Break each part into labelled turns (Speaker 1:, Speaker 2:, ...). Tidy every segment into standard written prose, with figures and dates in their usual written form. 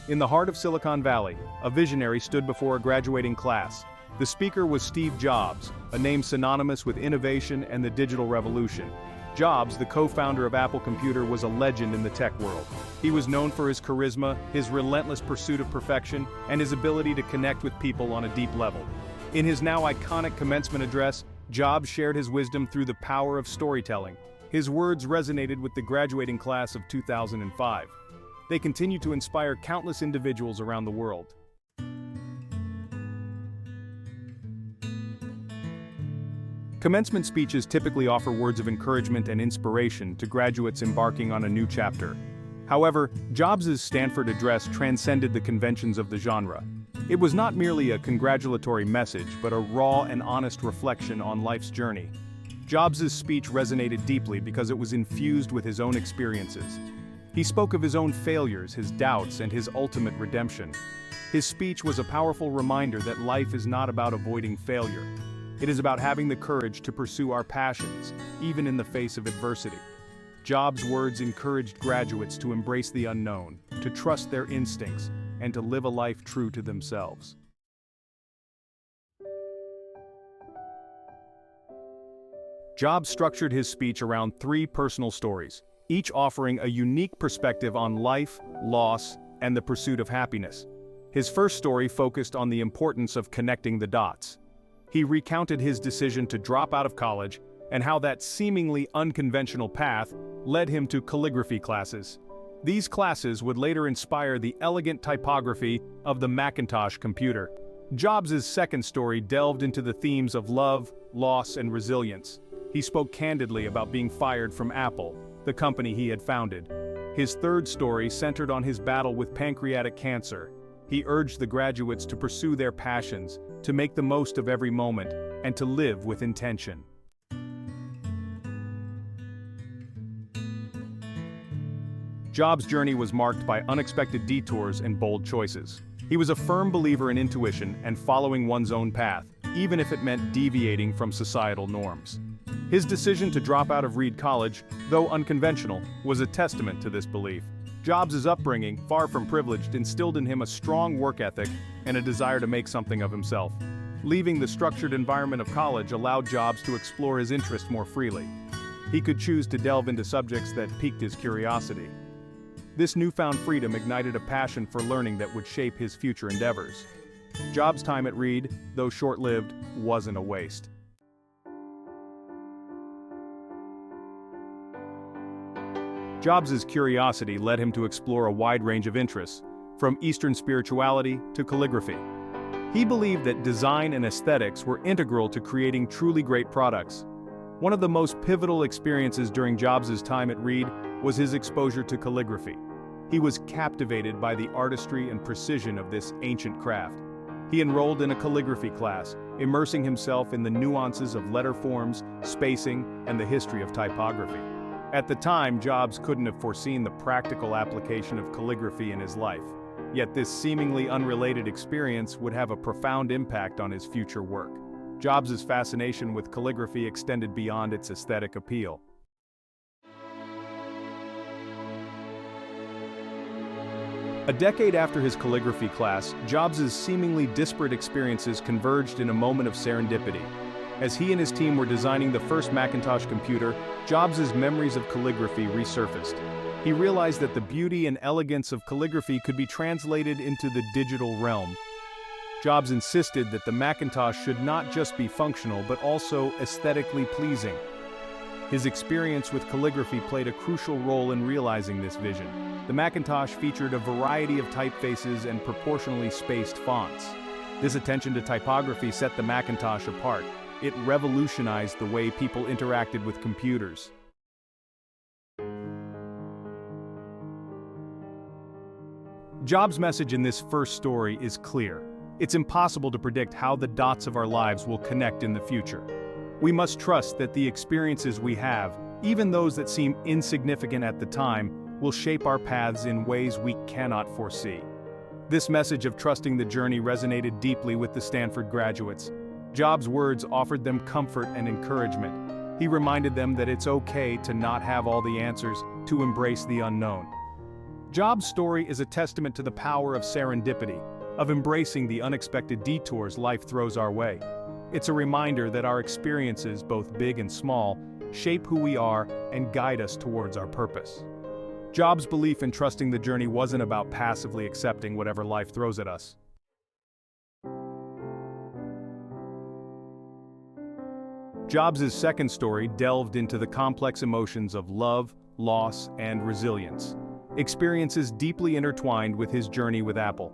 Speaker 1: In the heart of Silicon Valley, a visionary stood before a graduating class. The speaker was Steve Jobs, a name synonymous with innovation and the digital revolution. Jobs, the co-founder of Apple Computer, was a legend in the tech world. He was known for his charisma, his relentless pursuit of perfection, and his ability to connect with people on a deep level. In his now iconic commencement address, Jobs shared his wisdom through the power of storytelling. His words resonated with the graduating class of 2005. They continue to inspire countless individuals around the world. Commencement speeches typically offer words of encouragement and inspiration to graduates embarking on a new chapter. However, Jobs' Stanford address transcended the conventions of the genre. It was not merely a congratulatory message, but a raw and honest reflection on life's journey. Jobs' speech resonated deeply because it was infused with his own experiences. He spoke of his own failures, his doubts, and his ultimate redemption. His speech was a powerful reminder that life is not about avoiding failure. It is about having the courage to pursue our passions, even in the face of adversity. Jobs' words encouraged graduates to embrace the unknown, to trust their instincts, and to live a life true to themselves. Jobs structured his speech around 3 personal stories, each offering a unique perspective on life, loss, and the pursuit of happiness. His first story focused on the importance of connecting the dots. He recounted his decision to drop out of college and how that seemingly unconventional path led him to calligraphy classes. These classes would later inspire the elegant typography of the Macintosh computer. Jobs' second story delved into the themes of love, loss, and resilience. He spoke candidly about being fired from Apple, the company he had founded. His third story centered on his battle with pancreatic cancer. He urged the graduates to pursue their passions, to make the most of every moment, and to live with intention. Jobs' journey was marked by unexpected detours and bold choices. He was a firm believer in intuition and following one's own path, even if it meant deviating from societal norms. His decision to drop out of Reed College, though unconventional, was a testament to this belief. Jobs' upbringing, far from privileged, instilled in him a strong work ethic and a desire to make something of himself. Leaving the structured environment of college allowed Jobs to explore his interests more freely. He could choose to delve into subjects that piqued his curiosity. This newfound freedom ignited a passion for learning that would shape his future endeavors. Jobs' time at Reed, though short-lived, wasn't a waste. Jobs' curiosity led him to explore a wide range of interests, from Eastern spirituality to calligraphy. He believed that design and aesthetics were integral to creating truly great products. One of the most pivotal experiences during Jobs' time at Reed was his exposure to calligraphy. He was captivated by the artistry and precision of this ancient craft. He enrolled in a calligraphy class, immersing himself in the nuances of letter forms, spacing, and the history of typography. At the time, Jobs couldn't have foreseen the practical application of calligraphy in his life. Yet this seemingly unrelated experience would have a profound impact on his future work. Jobs' fascination with calligraphy extended beyond its aesthetic appeal. A decade after his calligraphy class, Jobs' seemingly disparate experiences converged in a moment of serendipity. As he and his team were designing the first Macintosh computer, Jobs' memories of calligraphy resurfaced. He realized that the beauty and elegance of calligraphy could be translated into the digital realm. Jobs insisted that the Macintosh should not just be functional but also aesthetically pleasing. His experience with calligraphy played a crucial role in realizing this vision. The Macintosh featured a variety of typefaces and proportionally spaced fonts. This attention to typography set the Macintosh apart. It revolutionized the way people interacted with computers. Jobs' message in this first story is clear. It's impossible to predict how the dots of our lives will connect in the future. We must trust that the experiences we have, even those that seem insignificant at the time, will shape our paths in ways we cannot foresee. This message of trusting the journey resonated deeply with the Stanford graduates. Jobs' words offered them comfort and encouragement. He reminded them that it's okay to not have all the answers, to embrace the unknown. Jobs' story is a testament to the power of serendipity, of embracing the unexpected detours life throws our way. It's a reminder that our experiences, both big and small, shape who we are and guide us towards our purpose. Jobs' belief in trusting the journey wasn't about passively accepting whatever life throws at us. Jobs' second story delved into the complex emotions of love, loss, and resilience, experiences deeply intertwined with his journey with Apple.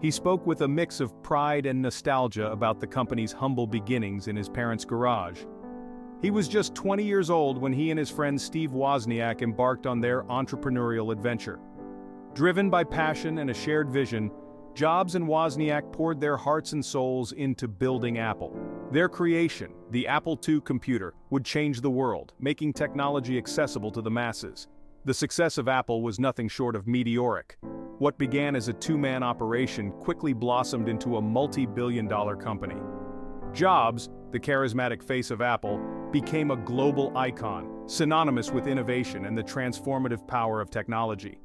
Speaker 1: He spoke with a mix of pride and nostalgia about the company's humble beginnings in his parents' garage. He was just 20 years old when he and his friend Steve Wozniak embarked on their entrepreneurial adventure. Driven by passion and a shared vision, Jobs and Wozniak poured their hearts and souls into building Apple. Their creation, the Apple II computer, would change the world, making technology accessible to the masses. The success of Apple was nothing short of meteoric. What began as a two-man operation quickly blossomed into a multi-billion-dollar company. Jobs, the charismatic face of Apple, became a global icon, synonymous with innovation and the transformative power of technology.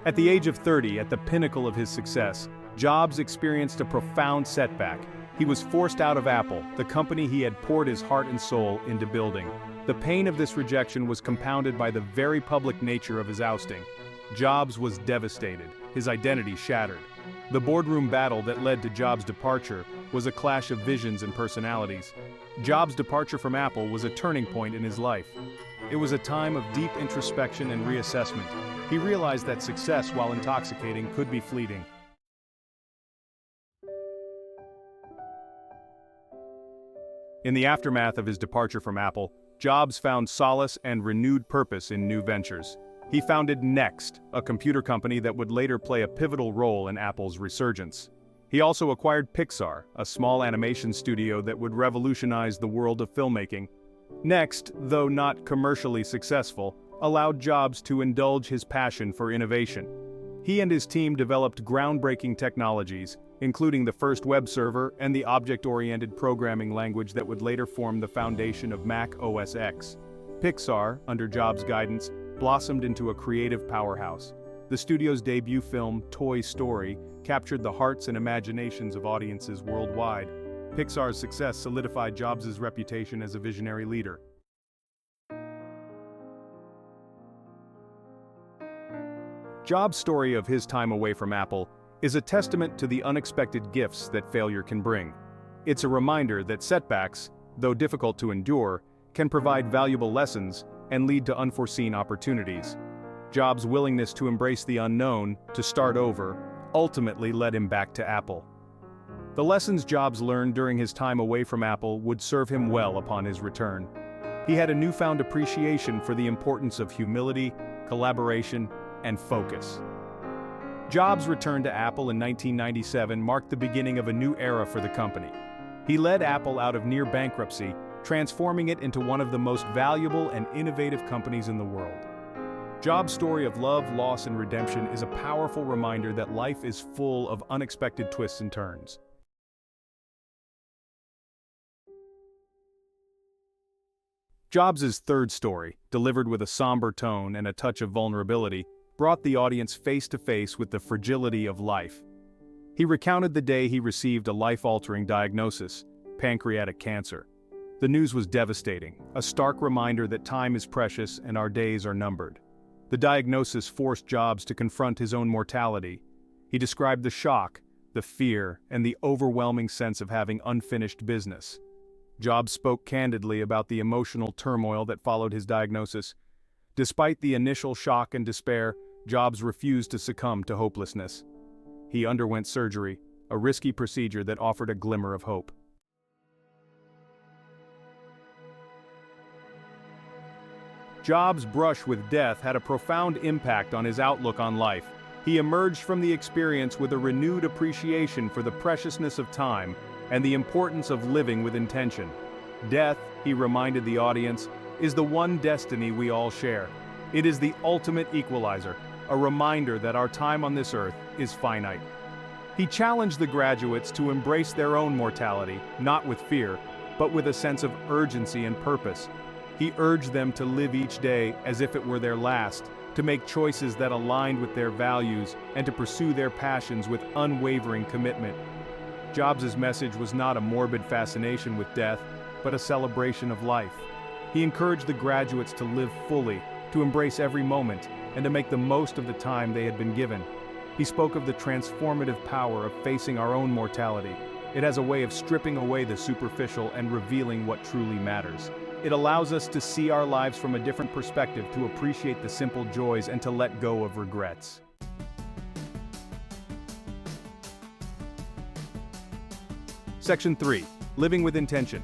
Speaker 1: At the age of 30, at the pinnacle of his success, Jobs experienced a profound setback. He was forced out of Apple, the company he had poured his heart and soul into building. The pain of this rejection was compounded by the very public nature of his ousting. Jobs was devastated, his identity shattered. The boardroom battle that led to Jobs' departure was a clash of visions and personalities. Jobs' departure from Apple was a turning point in his life. It was a time of deep introspection and reassessment. He realized that success, while intoxicating, could be fleeting. In the aftermath of his departure from Apple, Jobs found solace and renewed purpose in new ventures. He founded Next, a computer company that would later play a pivotal role in Apple's resurgence. He also acquired Pixar, a small animation studio that would revolutionize the world of filmmaking. Next, though not commercially successful, allowed Jobs to indulge his passion for innovation. He and his team developed groundbreaking technologies, including the first web server and the object-oriented programming language that would later form the foundation of Mac OS X. Pixar, under Jobs' guidance, blossomed into a creative powerhouse. The studio's debut film, Toy Story, captured the hearts and imaginations of audiences worldwide. Pixar's success solidified Jobs' reputation as a visionary leader. Jobs' story of his time away from Apple is a testament to the unexpected gifts that failure can bring. It's a reminder that setbacks, though difficult to endure, can provide valuable lessons and lead to unforeseen opportunities. Jobs' willingness to embrace the unknown, to start over, ultimately led him back to Apple. The lessons Jobs learned during his time away from Apple would serve him well upon his return. He had a newfound appreciation for the importance of humility, collaboration, and focus. Jobs' return to Apple in 1997 marked the beginning of a new era for the company. He led Apple out of near bankruptcy, transforming it into one of the most valuable and innovative companies in the world. Jobs' story of love, loss, and redemption is a powerful reminder that life is full of unexpected twists and turns. Jobs' third story, delivered with a somber tone and a touch of vulnerability, brought the audience face to face with the fragility of life. He recounted the day he received a life-altering diagnosis, pancreatic cancer. The news was devastating, a stark reminder that time is precious and our days are numbered. The diagnosis forced Jobs to confront his own mortality. He described the shock, the fear, and the overwhelming sense of having unfinished business. Jobs spoke candidly about the emotional turmoil that followed his diagnosis. Despite the initial shock and despair, Jobs refused to succumb to hopelessness. He underwent surgery, a risky procedure that offered a glimmer of hope. Jobs' brush with death had a profound impact on his outlook on life. He emerged from the experience with a renewed appreciation for the preciousness of time and the importance of living with intention. Death, he reminded the audience, is the one destiny we all share. It is the ultimate equalizer, a reminder that our time on this earth is finite. He challenged the graduates to embrace their own mortality, not with fear, but with a sense of urgency and purpose. He urged them to live each day as if it were their last, to make choices that aligned with their values, and to pursue their passions with unwavering commitment. Jobs' message was not a morbid fascination with death, but a celebration of life. He encouraged the graduates to live fully, to embrace every moment, and to make the most of the time they had been given. He spoke of the transformative power of facing our own mortality. It has a way of stripping away the superficial and revealing what truly matters. It allows us to see our lives from a different perspective, to appreciate the simple joys and to let go of regrets. Section 3. Living with intention.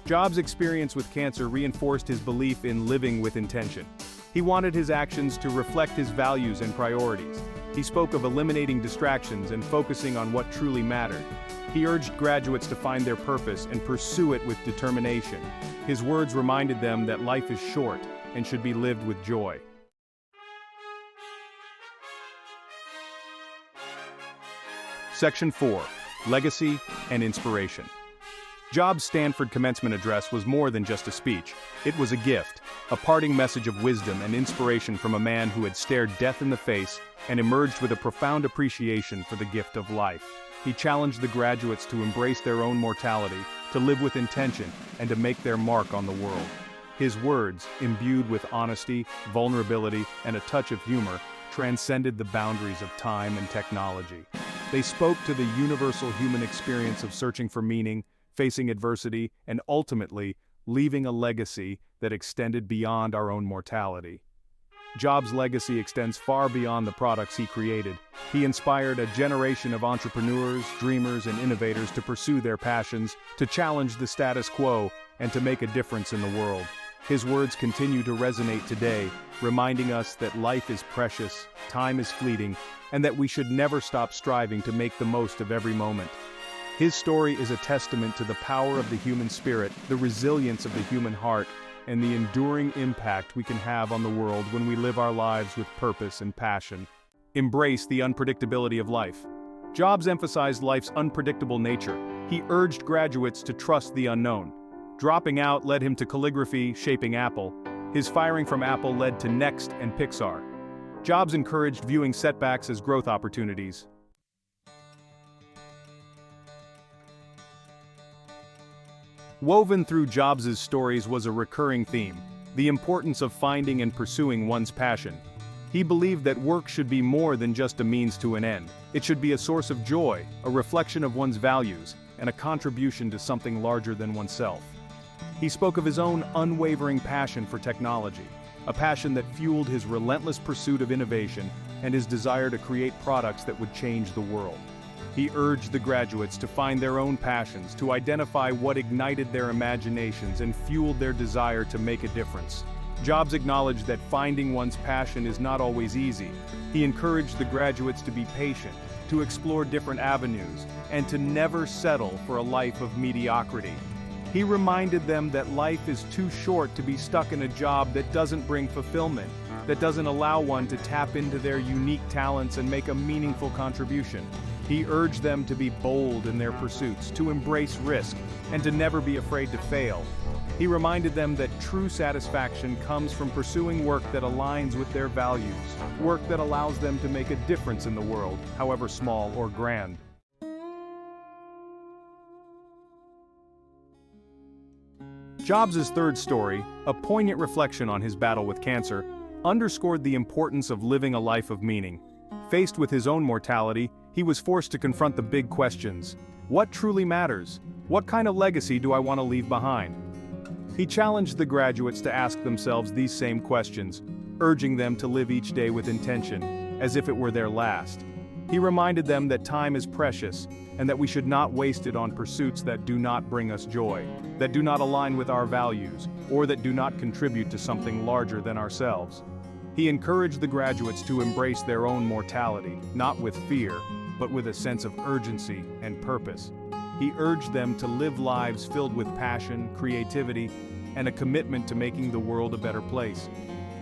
Speaker 1: Jobs' experience with cancer reinforced his belief in living with intention. He wanted his actions to reflect his values and priorities. He spoke of eliminating distractions and focusing on what truly mattered. He urged graduates to find their purpose and pursue it with determination. His words reminded them that life is short and should be lived with joy. Section 4. Legacy and Inspiration. Jobs' Stanford Commencement address was more than just a speech. It was a gift, a parting message of wisdom and inspiration from a man who had stared death in the face and emerged with a profound appreciation for the gift of life. He challenged the graduates to embrace their own mortality, to live with intention, and to make their mark on the world. His words, imbued with honesty, vulnerability, and a touch of humor, transcended the boundaries of time and technology. They spoke to the universal human experience of searching for meaning, facing adversity, and ultimately, leaving a legacy that extended beyond our own mortality. Jobs' legacy extends far beyond the products he created. He inspired a generation of entrepreneurs, dreamers, and innovators to pursue their passions, to challenge the status quo, and to make a difference in the world. His words continue to resonate today, reminding us that life is precious, time is fleeting, and that we should never stop striving to make the most of every moment. His story is a testament to the power of the human spirit, the resilience of the human heart, and the enduring impact we can have on the world when we live our lives with purpose and passion. Embrace the unpredictability of life. Jobs emphasized life's unpredictable nature. He urged graduates to trust the unknown. Dropping out led him to calligraphy, shaping Apple. His firing from Apple led to Next and Pixar. Jobs encouraged viewing setbacks as growth opportunities. Woven through Jobs' stories was a recurring theme: the importance of finding and pursuing one's passion. He believed that work should be more than just a means to an end. It should be a source of joy, a reflection of one's values, and a contribution to something larger than oneself. He spoke of his own unwavering passion for technology, a passion that fueled his relentless pursuit of innovation and his desire to create products that would change the world. He urged the graduates to find their own passions, to identify what ignited their imaginations and fueled their desire to make a difference. Jobs acknowledged that finding one's passion is not always easy. He encouraged the graduates to be patient, to explore different avenues, and to never settle for a life of mediocrity. He reminded them that life is too short to be stuck in a job that doesn't bring fulfillment, that doesn't allow one to tap into their unique talents and make a meaningful contribution. He urged them to be bold in their pursuits, to embrace risk, and to never be afraid to fail. He reminded them that true satisfaction comes from pursuing work that aligns with their values, work that allows them to make a difference in the world, however small or grand. Jobs' third story, a poignant reflection on his battle with cancer, underscored the importance of living a life of meaning. Faced with his own mortality, he was forced to confront the big questions. What truly matters? What kind of legacy do I want to leave behind? He challenged the graduates to ask themselves these same questions, urging them to live each day with intention, as if it were their last. He reminded them that time is precious, and that we should not waste it on pursuits that do not bring us joy, that do not align with our values, or that do not contribute to something larger than ourselves. He encouraged the graduates to embrace their own mortality, not with fear, but with a sense of urgency and purpose. He urged them to live lives filled with passion, creativity, and a commitment to making the world a better place.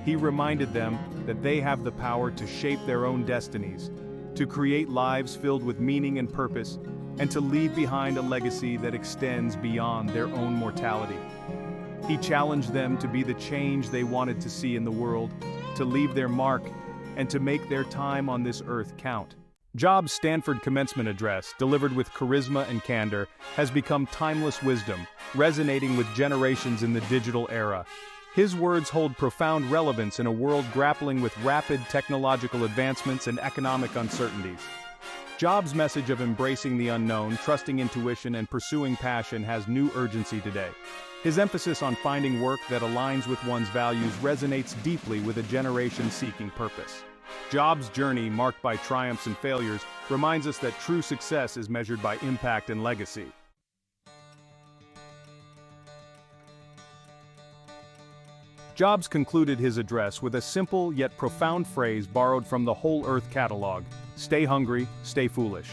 Speaker 1: He reminded them that they have the power to shape their own destinies, to create lives filled with meaning and purpose, and to leave behind a legacy that extends beyond their own mortality. He challenged them to be the change they wanted to see in the world, to leave their mark, and to make their time on this earth count. Jobs' Stanford commencement address, delivered with charisma and candor, has become timeless wisdom, resonating with generations in the digital era. His words hold profound relevance in a world grappling with rapid technological advancements and economic uncertainties. Jobs' message of embracing the unknown, trusting intuition, and pursuing passion has new urgency today. His emphasis on finding work that aligns with one's values resonates deeply with a generation seeking purpose. Jobs' journey, marked by triumphs and failures, reminds us that true success is measured by impact and legacy. Jobs concluded his address with a simple yet profound phrase borrowed from the Whole Earth catalog: "Stay hungry, stay foolish."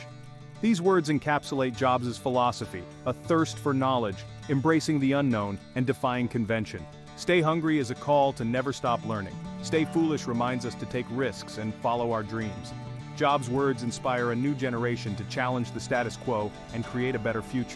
Speaker 1: These words encapsulate Jobs' philosophy, a thirst for knowledge, embracing the unknown, and defying convention. Stay hungry is a call to never stop learning. Stay foolish reminds us to take risks and follow our dreams. Jobs' words inspire a new generation to challenge the status quo and create a better future.